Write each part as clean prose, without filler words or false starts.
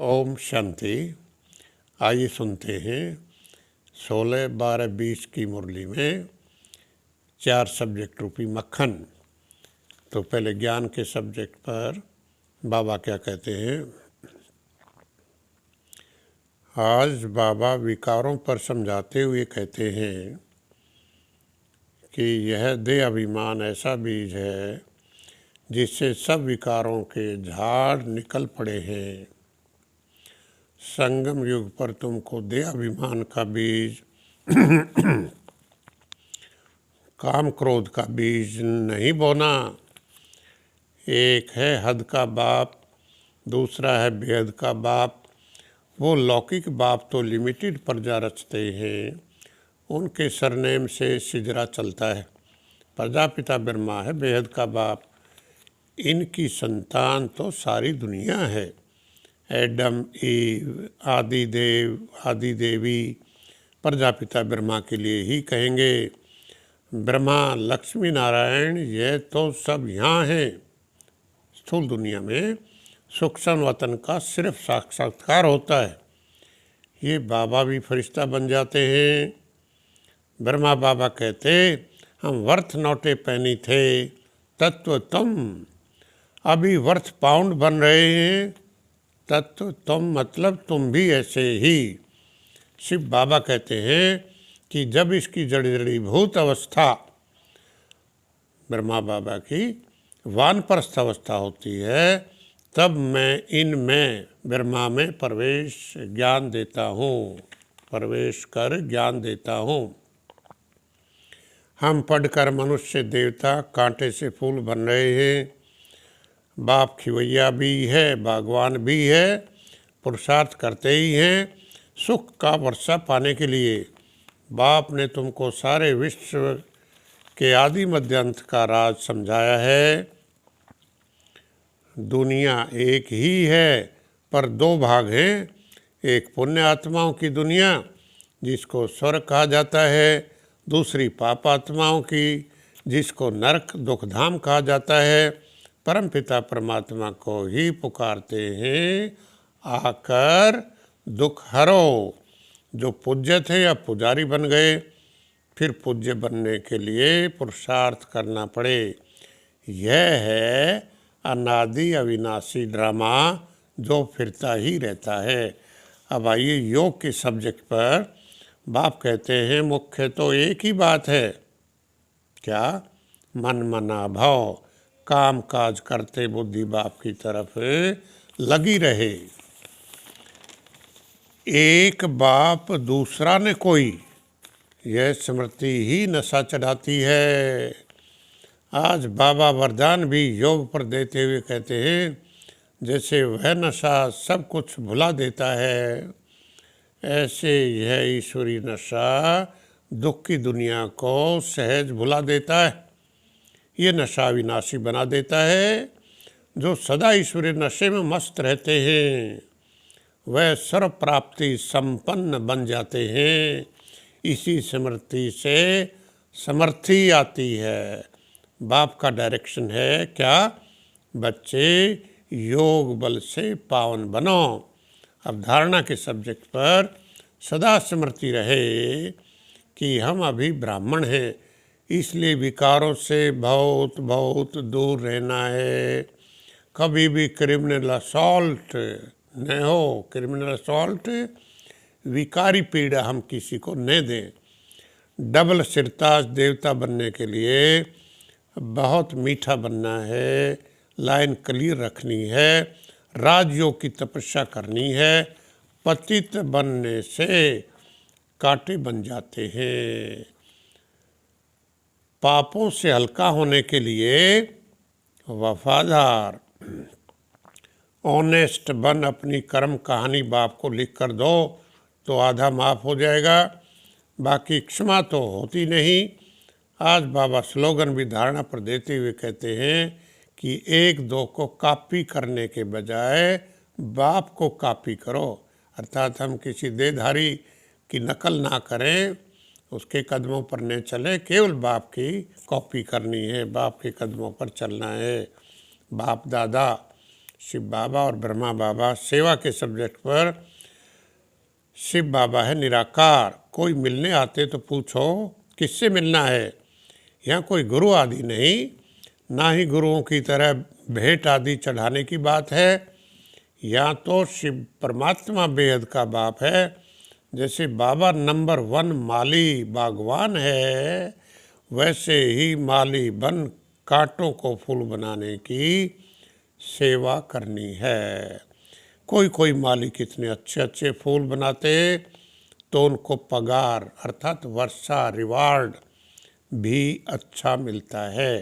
ओम शांति। आइए सुनते हैं 16, 12, 20 की मुरली में 4 सब्जेक्ट रूपी मक्खन। तो पहले ज्ञान के सब्जेक्ट पर बाबा क्या कहते हैं। आज बाबा विकारों पर समझाते हुए कहते हैं कि यह देह अभिमान ऐसा बीज है जिससे सब विकारों के झाड़ निकल पड़े हैं। संगम युग पर तुमको देह अभिमान का बीज काम क्रोध का बीज नहीं बोना। एक है हद का बाप, दूसरा है बेहद का बाप। वो लौकिक बाप तो लिमिटेड प्रजा रचते हैं, उनके सरनेम से सिजरा चलता है। प्रजापिता ब्रह्मा है बेहद का बाप, इनकी संतान तो सारी दुनिया है। एडम, ईव, आदि देवी प्रजापिता ब्रह्मा के लिए ही कहेंगे। ब्रह्मा, लक्ष्मी नारायण ये तो सब यहाँ हैं। स्थूल दुनिया में सूक्ष्म वतन का सिर्फ साक्षात्कार होता है। ये बाबा भी फरिश्ता बन जाते हैं। ब्रह्मा बाबा कहते हम वर्थ नोटे पैनी थे, तत्व तुम अभी वर्थ पाउंड बन रहे हैं। तत्व तुम मतलब तुम भी ऐसे ही। शिव बाबा कहते हैं कि जब इसकी जड़ीभूत अवस्था ब्रह्मा बाबा की वानप्रस्थ अवस्था होती है, तब मैं इनमें ब्रह्मा में प्रवेश कर ज्ञान देता हूँ। हम पढ़कर मनुष्य देवता कांटे से फूल बन रहे हैं। बाप खिवैया भी है, बागवान भी है, पुरुषार्थ करते ही हैं सुख का वर्षा पाने के लिए। बाप ने तुमको सारे विश्व के आदि मध्य अंत का राज समझाया है। दुनिया एक ही है पर 2 भाग हैं। एक पुण्य आत्माओं की दुनिया जिसको स्वर्ग कहा जाता है, दूसरी पाप आत्माओं की जिसको नरक दुखधाम कहा जाता है। परमपिता परमात्मा को ही पुकारते हैं, आकर दुख हरो। जो पूज्य थे या पुजारी बन गए, फिर पूज्य बनने के लिए पुरुषार्थ करना पड़े। यह है अनादि अविनाशी ड्रामा जो फिरता ही रहता है। अब आइए योग के सब्जेक्ट पर। बाप कहते हैं मुख्य तो एक ही बात है, क्या? मन मना भाव, काम काज करते बुद्धि बाप की तरफ लगी रहे। एक बाप दूसरा न कोई, यह स्मृति ही नशा चढ़ाती है। आज बाबा वरदान भी योग पर देते हुए कहते हैं जैसे वह नशा सब कुछ भुला देता है, ऐसे यह ईश्वरी नशा दुख की दुनिया को सहज भुला देता है। ये नशा विनाशी बना देता है। जो सदा ईश्वरी नशे में मस्त रहते हैं वह सर्व प्राप्ति संपन्न बन जाते हैं। इसी स्मृति से समर्थी आती है। बाप का डायरेक्शन है क्या? बच्चे योग बल से पावन बनो। अब धारणा के सब्जेक्ट पर सदा स्मृति रहे कि हम अभी ब्राह्मण हैं, इसलिए विकारों से बहुत बहुत दूर रहना है। कभी भी क्रिमिनल असॉल्ट न हो। क्रिमिनल असॉल्ट विकारी पीड़ा हम किसी को न दें। डबल सिरताज देवता बनने के लिए बहुत मीठा बनना है, लाइन क्लियर रखनी है, राजयोग की तपस्या करनी है। पतित बनने से कांटे बन जाते हैं। पापों से हल्का होने के लिए वफादार ऑनेस्ट बन अपनी कर्म कहानी बाप को लिख कर दो तो आधा माफ हो जाएगा, बाकी क्षमा तो होती नहीं। आज बाबा स्लोगन भी धारणा पर देते हुए कहते हैं कि 1-2 को कॉपी करने के बजाय बाप को कॉपी करो। अर्थात हम किसी देहधारी की नकल ना करें, उसके कदमों पर न चले, केवल बाप की कॉपी करनी है, बाप के कदमों पर चलना है। बाप दादा शिव बाबा और ब्रह्मा बाबा सेवा के सब्जेक्ट पर। शिव बाबा है निराकार, कोई मिलने आते तो पूछो किससे मिलना है। यहाँ कोई गुरु आदि नहीं, ना ही गुरुओं की तरह भेंट आदि चढ़ाने की बात है। यहाँ तो शिव परमात्मा बेहद का बाप है। जैसे बाबा नंबर 1 माली बागवान है, वैसे ही माली बन कांटों को फूल बनाने की सेवा करनी है। कोई कोई माली कितने अच्छे अच्छे फूल बनाते तो उनको पगार अर्थात वर्षा रिवार्ड भी अच्छा मिलता है।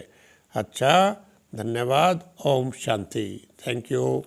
अच्छा, धन्यवाद। ओम शांति। Thank you.